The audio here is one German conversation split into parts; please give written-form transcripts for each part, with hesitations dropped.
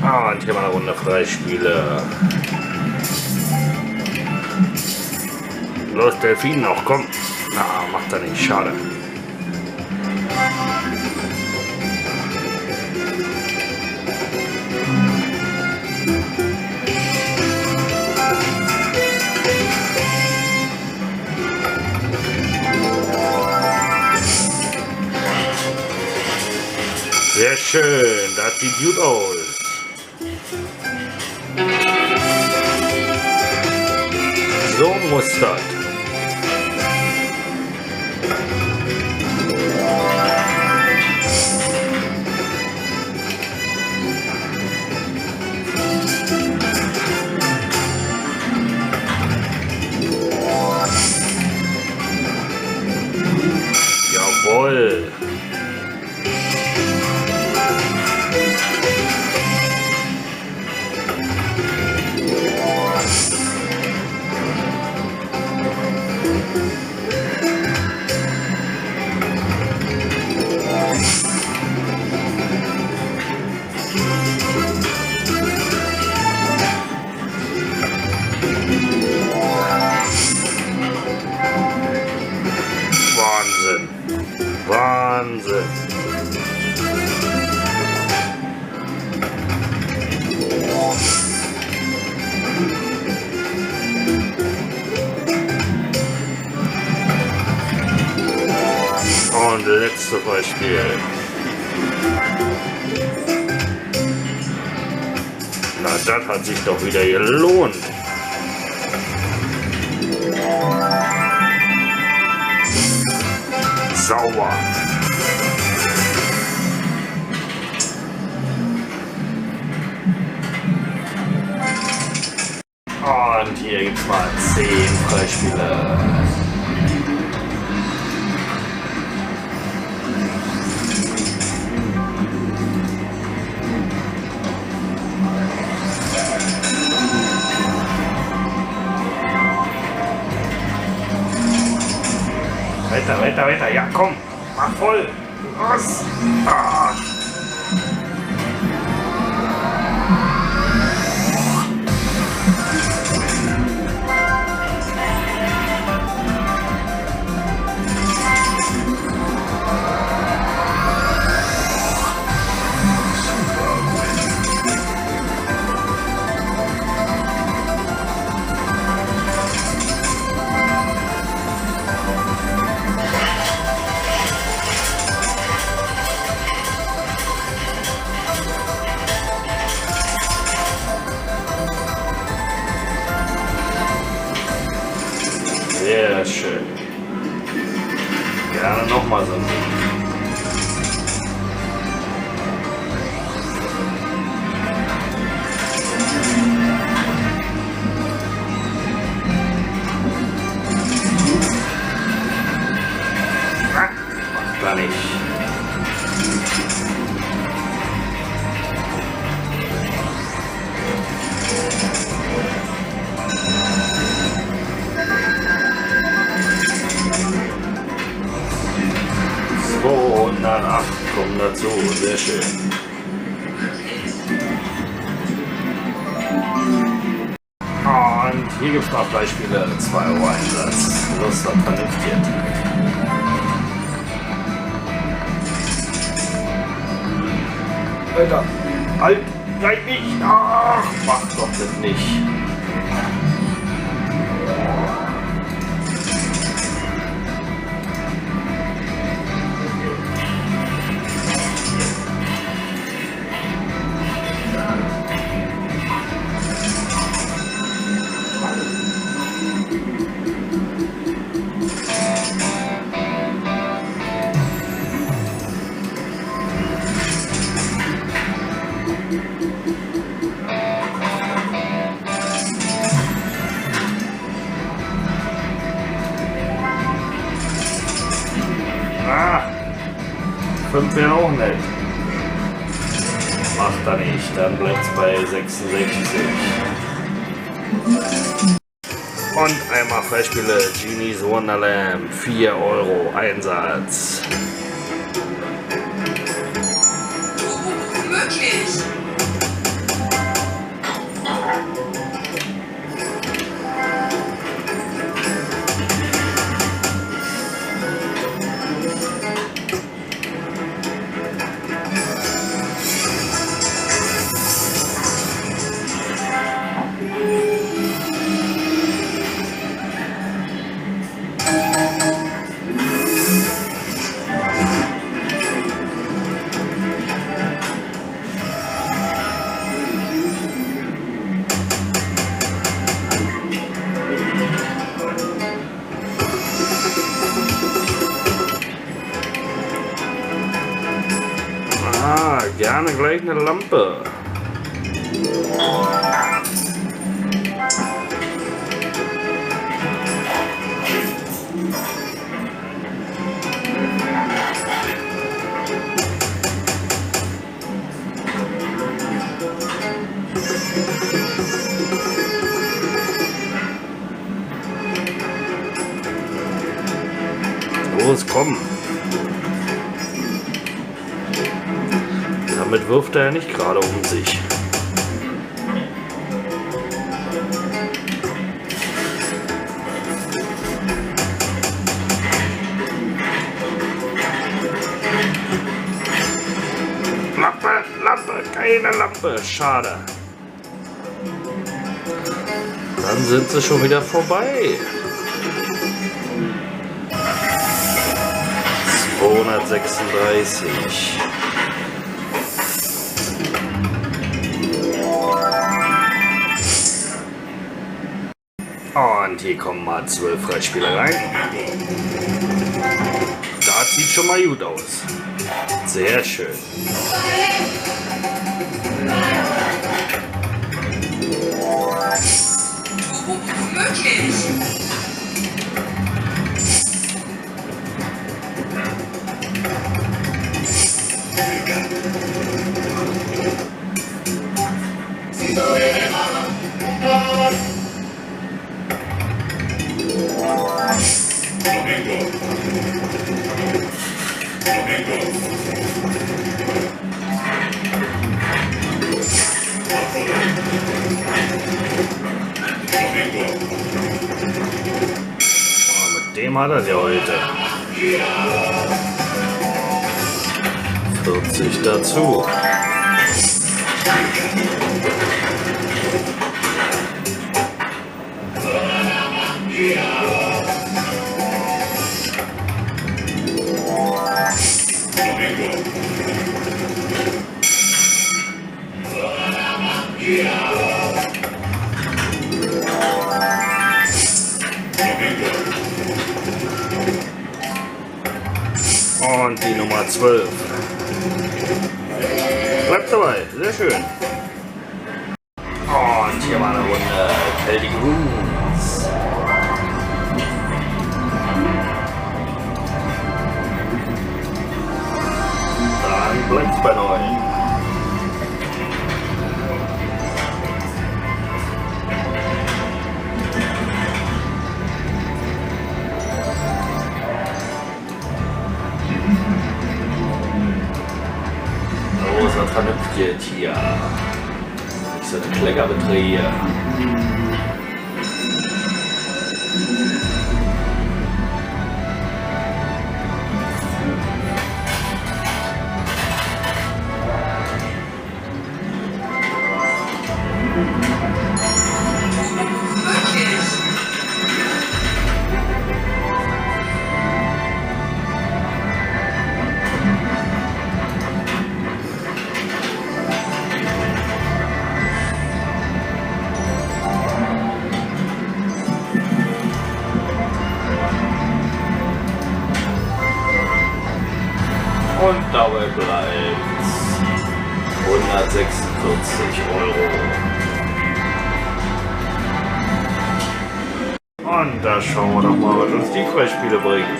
Ah, und hier mal eine Runde Freispiele. Los, Delfin noch, komm. Na, macht er nicht, schade. Sehr schön, das sieht gut aus. So muss das. Jawohl. Wahnsinn. Wahnsinn. Und letzte Beispiel. Na, das hat sich doch wieder gelohnt. Sauber. Und hier gibt's mal 10 Freispiele. Weiter, weiter, weiter. Ja, komm. Mach voll. Los. Ah. Sehr schön. Gerne nochmal so ein Ding. Macht gar nicht. Und dann 8 kommen dazu, sehr schön. Und hier gibt es noch Beispiele, 2 Euro Einsatz. Los, das vernünftig. Alter, halt, gleich nicht! Ach, mach doch das nicht. Ah, 5 wäre auch nett. Macht er nicht, dann bleibt es bei 66. Und einmal Freispiele, Genies Wonderland, 4 Euro Einsatz. Möglich. Ah, gleich eine Lampe. Los, komm. Damit wirft er ja nicht gerade um sich. Lampe, Lampe, keine Lampe, schade. Dann sind sie schon wieder vorbei. 236. Und hier kommen mal 12 Freispieler rein. Das sieht schon mal gut aus. Sehr schön. Möglich. Mit dem hat er ja heute. 40 dazu. Und die Nummer 12. Bleibt dabei, sehr schön. Und hier mal eine Runde Celtic Runes. Dann bleibt bei 9. Was vernünftig jetzt hier? So eine Kleckerbeträge. Und dabei bleibt 146 €. Und da schauen wir doch mal, was uns die Freispiele bringen.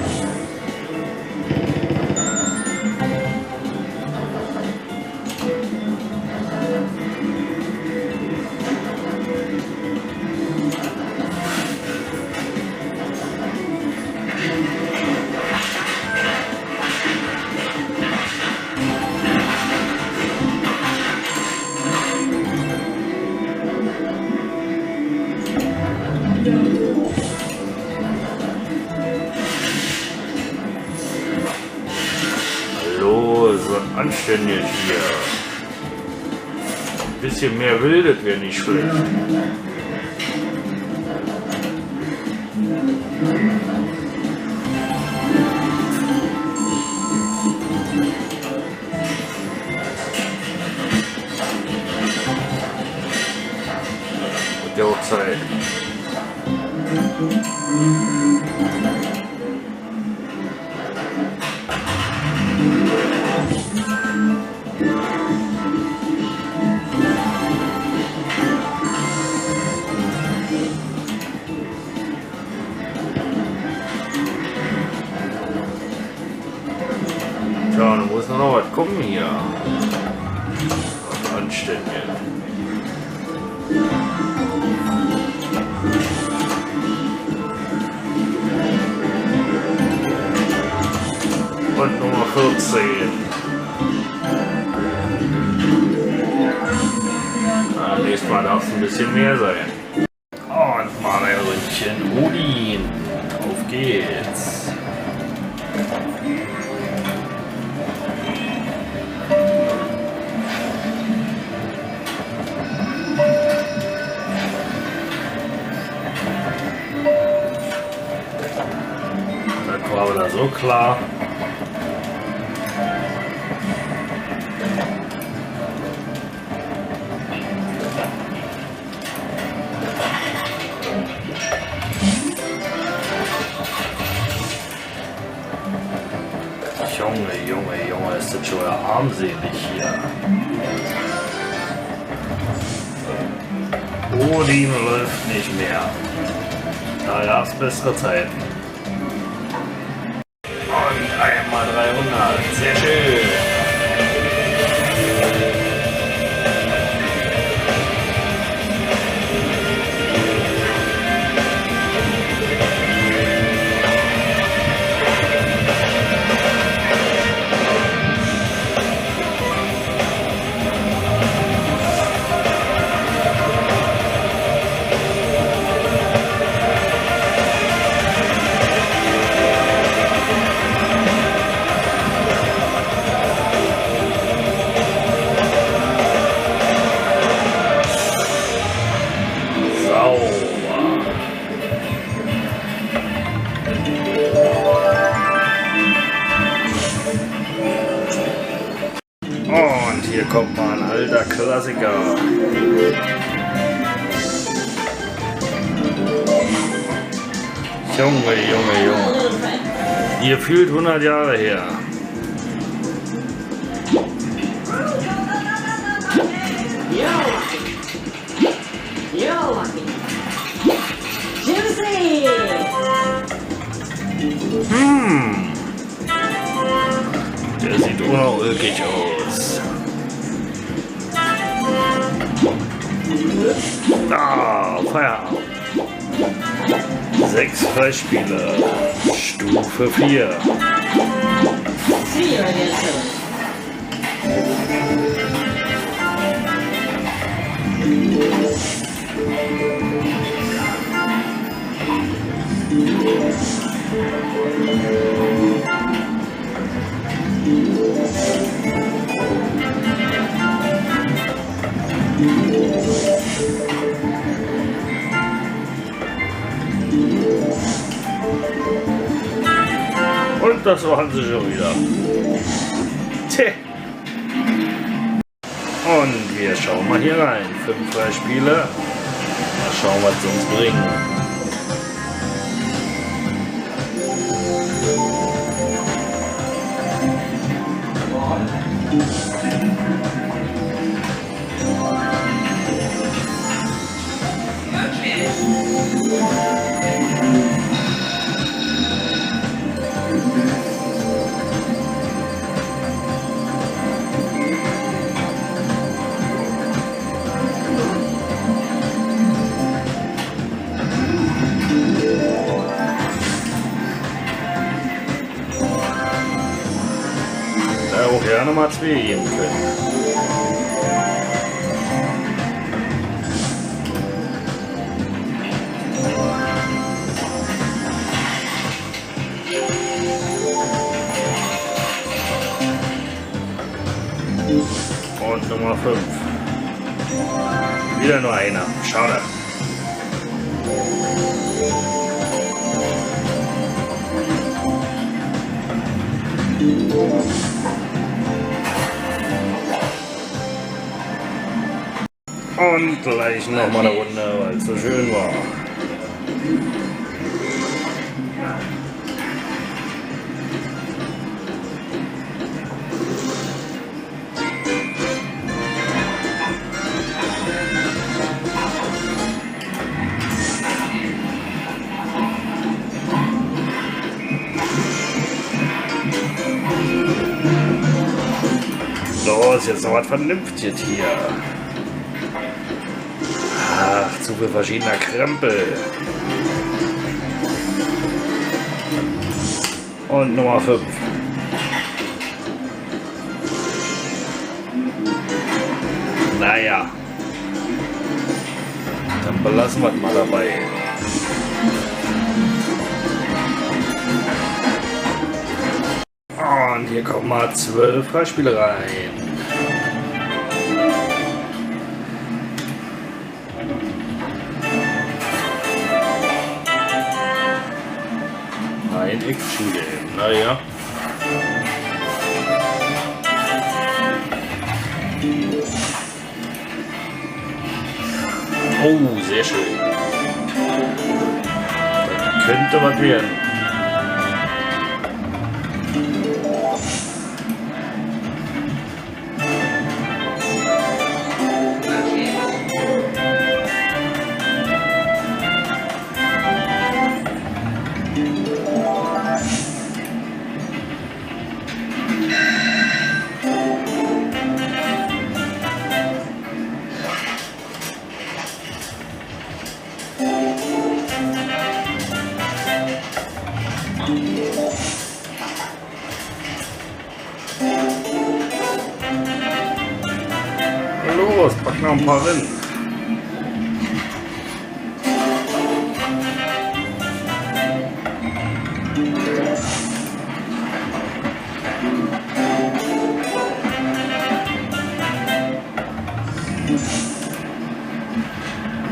So anständig hier. Ein bisschen mehr wildet wäre nicht schlecht. Wird ja auch Zeit. 14. Nächstes Mal darf es ein bisschen mehr sein. Und Malerründchen Odin. Auf geht's. Das war wieder so klar. Junge, ist das schon armselig hier. Odin läuft nicht mehr. Da gab es bessere Zeiten. Und einmal 300. Sehr schön. Und hier kommt mal ein alter Klassiker. Junge. Ihr fühlt 100 Jahre her. Der sieht unulkig aus. Feierabend. 6 Freispieler. Stufe 4. Und das waren sie schon wieder. Tja. Und wir schauen mal hier rein. 5 Freispiele. Mal schauen, was sie uns bringen. Auch gerne mal 2 geben können. Und Nummer 5. Wieder nur einer. Schade. Und gleich noch mal eine Runde, weil es so schön war. Los, jetzt noch was Vernünftiges hier. Ach, zu viel verschiedener Krempel. Und Nummer 5. Naja. Dann belassen wir es mal dabei. Und hier kommen mal 12 Freispiele rein. Ein Action-Game, naja. Oh, sehr schön. Das könnte was werden. Los, pack noch ein paar Rennen.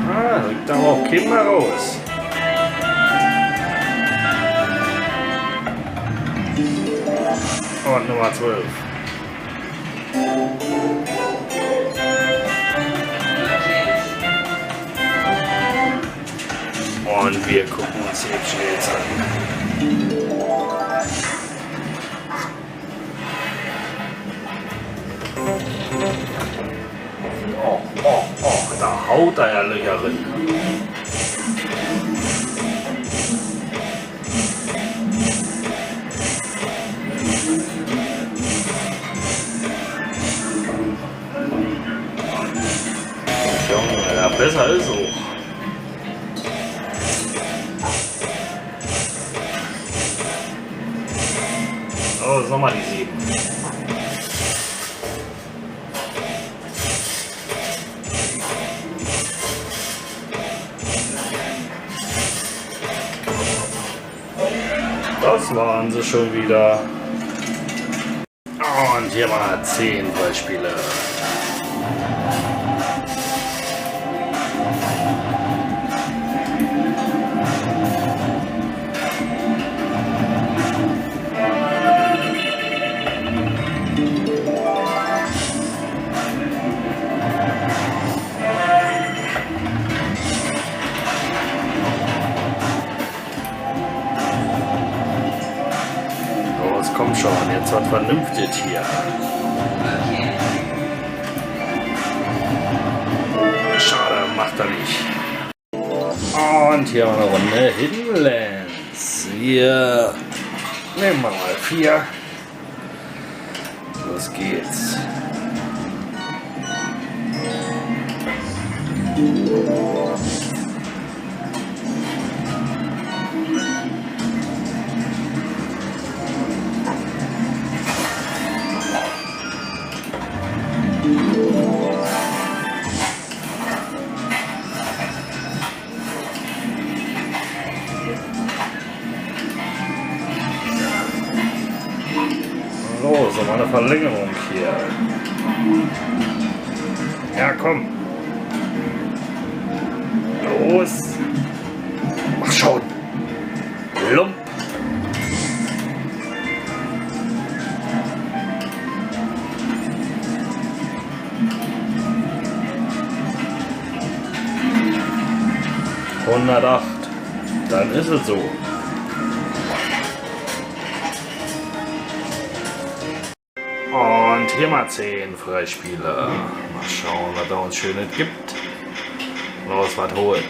Ah, rückt aber auch keinen mehr raus. Und Nummer 12. Und wir gucken uns die Action jetzt an. Oh, oh, oh, da haut er ja Löcher rein. Junge, ja, besser ist so. Oh, das ist nochmal die 7. Das waren sie schon wieder. Und hier mal 10 Beispiele. Komm schon, jetzt was vernünftig hier. Schade, macht er nicht. Und hier haben wir eine Runde Hiddenlands. Hier nehmen wir mal 4. Los geht's. So, so mal eine Verlängerung hier. Ja, komm. Los. Mach schon. Lump. $108. Dann ist es so. Und hier mal 10 Freispiele. Mal schauen, was da uns Schönes gibt. Los, was holen.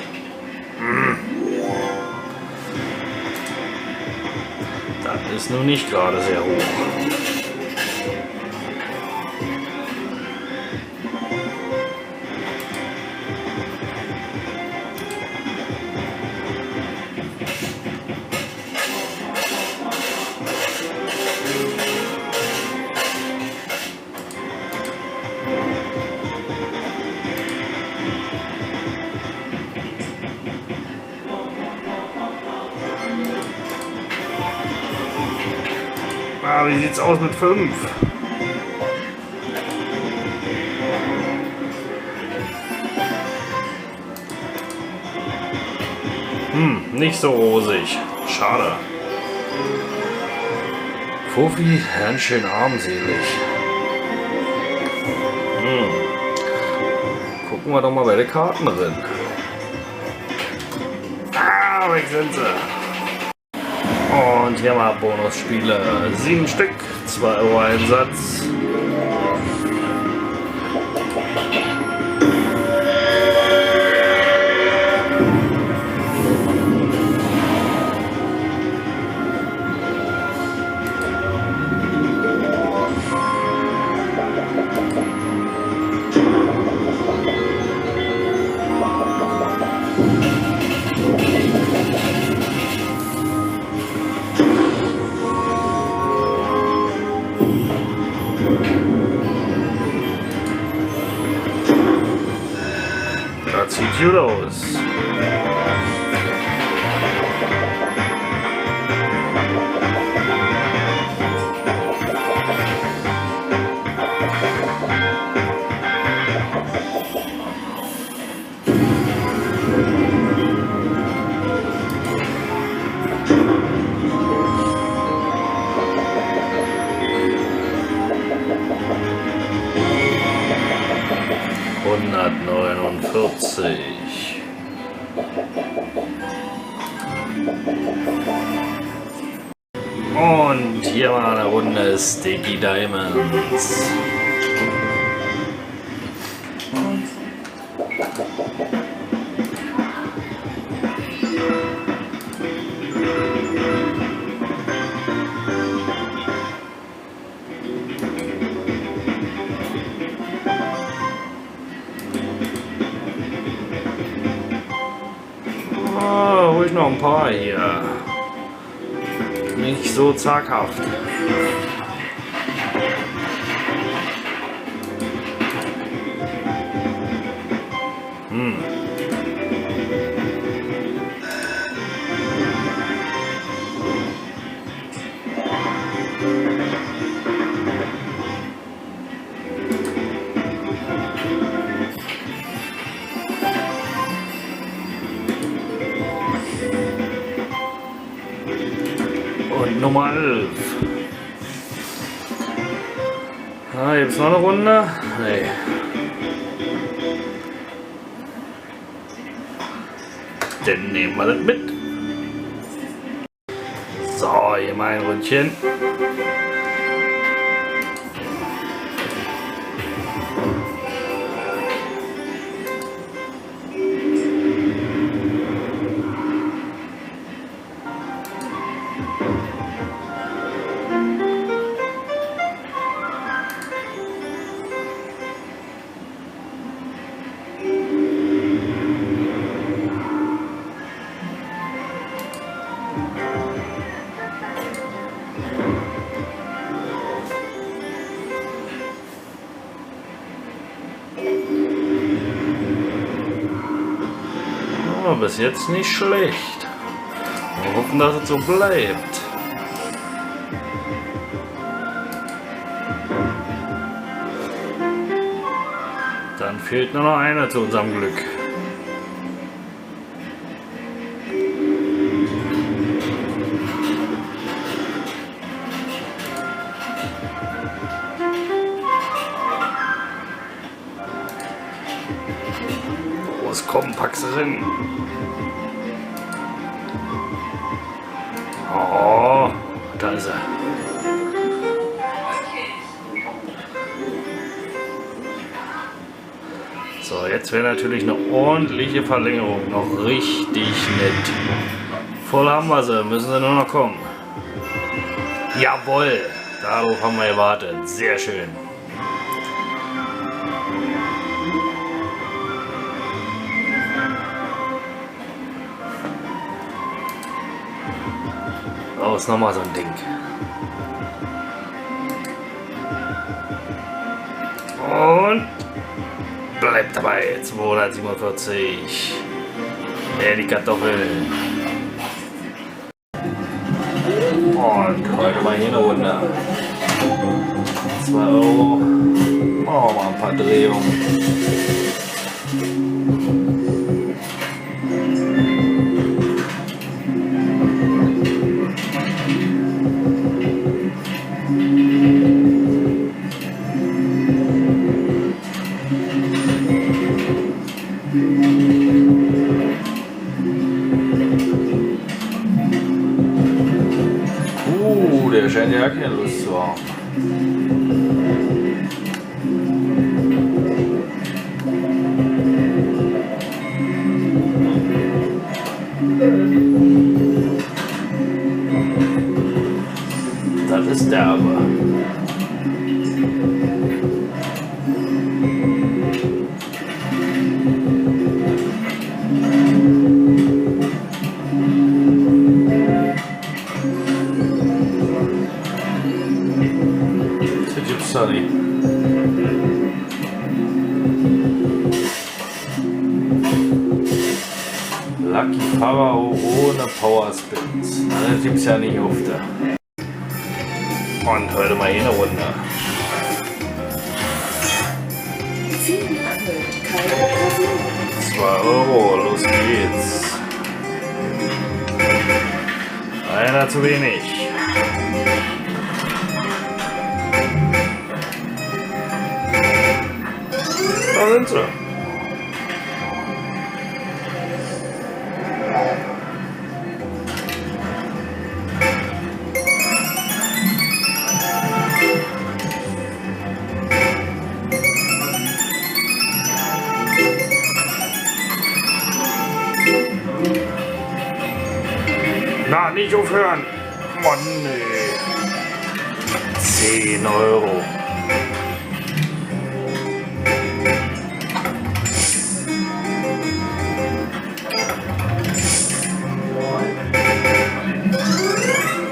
Das ist nun nicht gerade sehr hoch. Ah, wie sieht's aus mit 5? Nicht so rosig. Schade. Fuffi, ganz schön armselig. Gucken wir doch mal bei den Karten drin. Ah, weg sind sie. Und hier mal Bonusspiele. 7 Stück, 2 € Einsatz. Das sieht gut aus. Hundertneunundvierzig. Und hier mal eine Runde Sticky Diamonds. Ruhig noch ein paar hier. Nicht so zaghaft. Und Nummer 11. Ah, gibt's noch eine Runde? Nee. Dann nehmen wir das mit. So, hier mal ein Ründchen. Bis jetzt nicht schlecht. Wir hoffen, dass es so bleibt. Dann fehlt nur noch einer zu unserem Glück. Los, komm, pack sie hin. Oh, da ist er. So, jetzt wäre natürlich eine ordentliche Verlängerung. Noch richtig nett. Voll haben wir sie. Müssen sie nur noch kommen. Jawohl. Darauf haben wir gewartet. Sehr schön. Oh, ist nochmal so ein Ding. Und bleibt dabei. 247. Die Kartoffeln. Und heute mal hier eine Runde. 2 Euro. Machen wir mal ein paar Drehungen. Der scheint ja keine Lust zu haben. Das ist derbe. Sorry. Lucky Pharao ohne Power Spins. Das gibt's ja nicht oft. Und heute mal eine Runde. 2 Euro, los geht's. Einer zu wenig. Da sind sie. Na, nicht aufhören. Mann, nee. 10 Euro.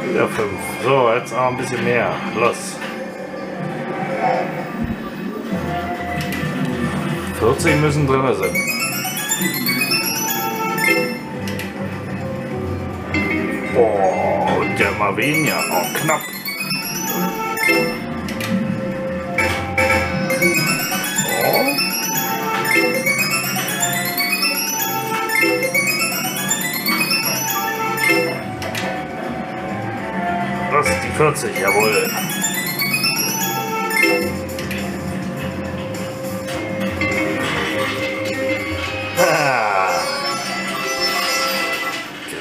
Wieder 5. So, jetzt auch ein bisschen mehr. Los. 40 müssen drin sein. Boah, und der mal weniger. Oh, knapp. Oh. Das ist die 40, jawohl.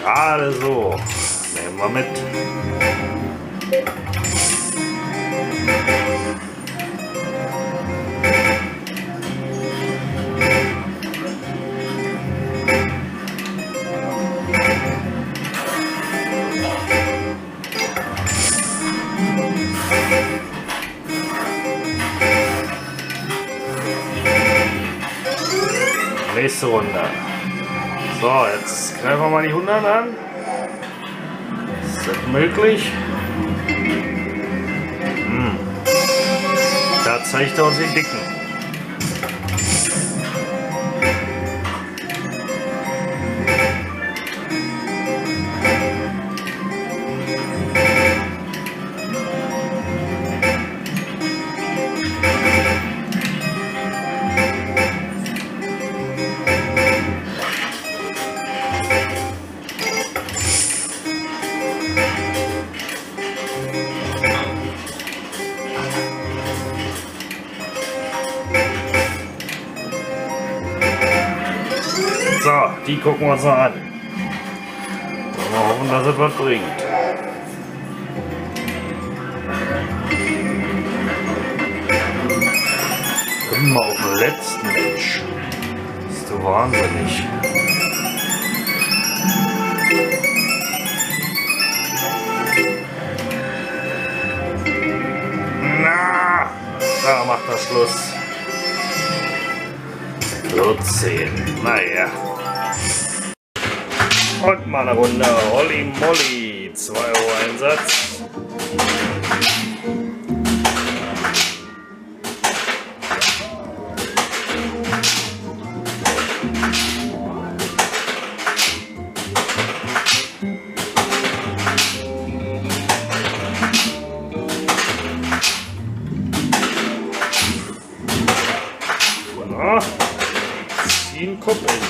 Gerade so. Nehmen wir mit. Nächste Runde. So, jetzt greifen wir mal die 100 an. Ist das möglich? Da zeigt er uns den Dicken. So, die gucken wir uns noch an. Mal hoffen, dass es was bringt. Immer auf den letzten, Mensch. Bist du wahnsinnig. Na, da macht er Schluss. 14, naja. Und mal eine Runde Holly Molly. 2 Euro Einsatz. ziehen koppeln.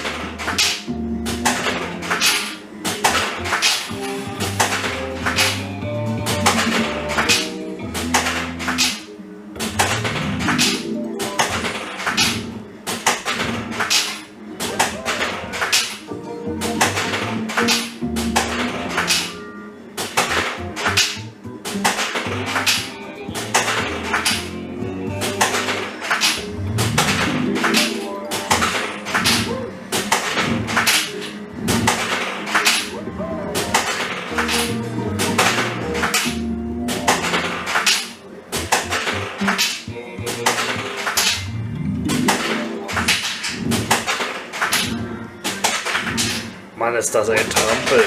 Mann, ist das ein Trampel.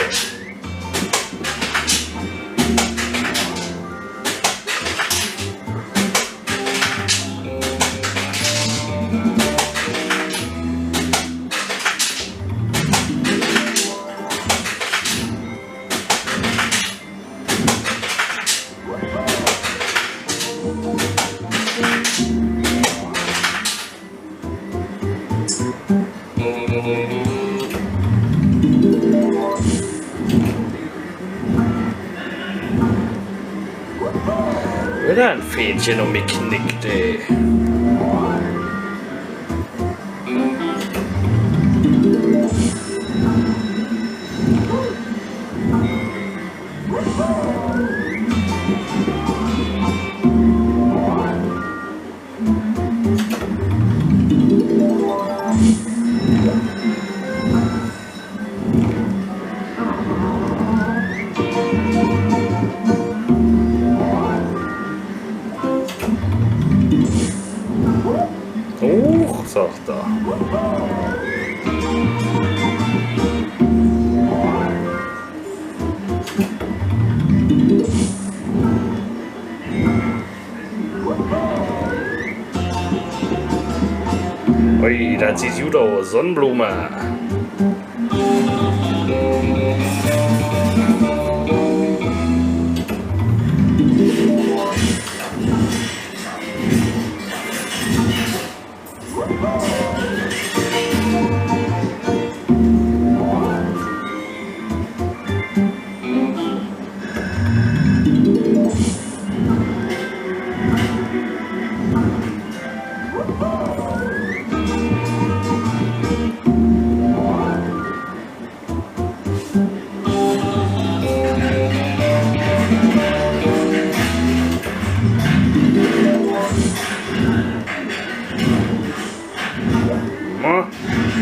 Wieder ein Fähnchen umgeknickt, ey. Sagt er. Ui, das sieht gut aus. Sonnenblume.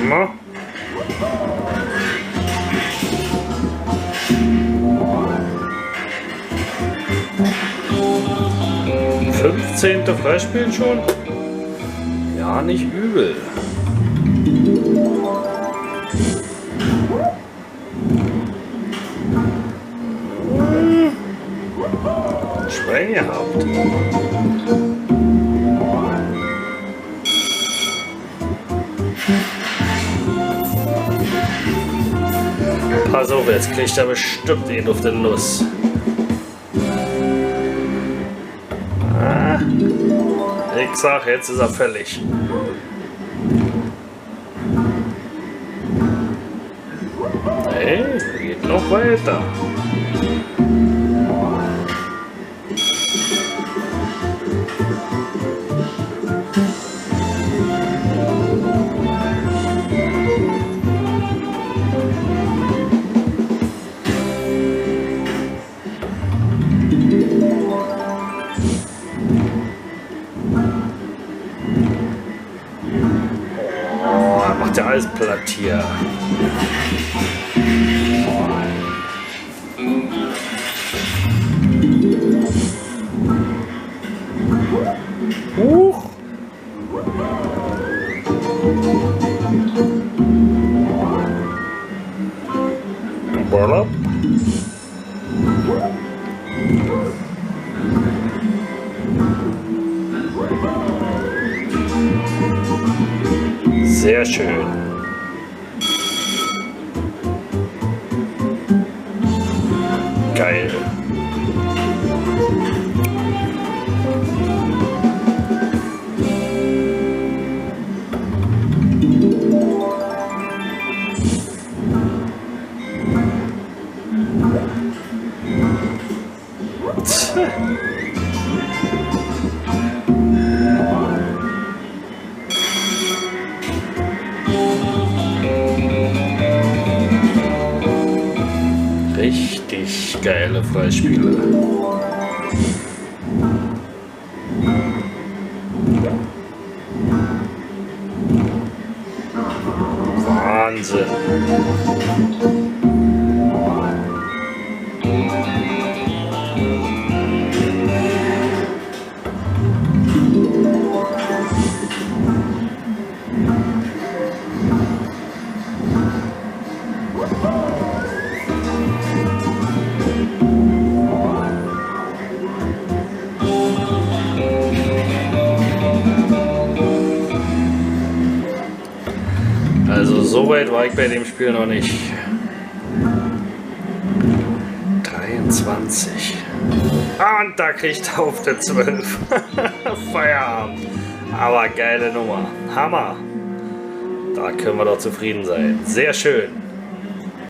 Na? 15. Freispielen schon? Ja, nicht übel. Schwein gehabt. Pass auf, jetzt kriegt er bestimmt den auf den Nuss. Ah, ich sag, jetzt ist er fällig. Hey, geht noch weiter. Macht ja alles platt hier. Huch! Burlap. Sehr schön. Geil. richtig geile Freispiele. Wahnsinn. Also so weit war ich bei dem Spiel noch nicht. 23. Und da kriegt er auf der 12. Feierabend. Aber geile Nummer. Hammer. Da können wir doch zufrieden sein. Sehr schön.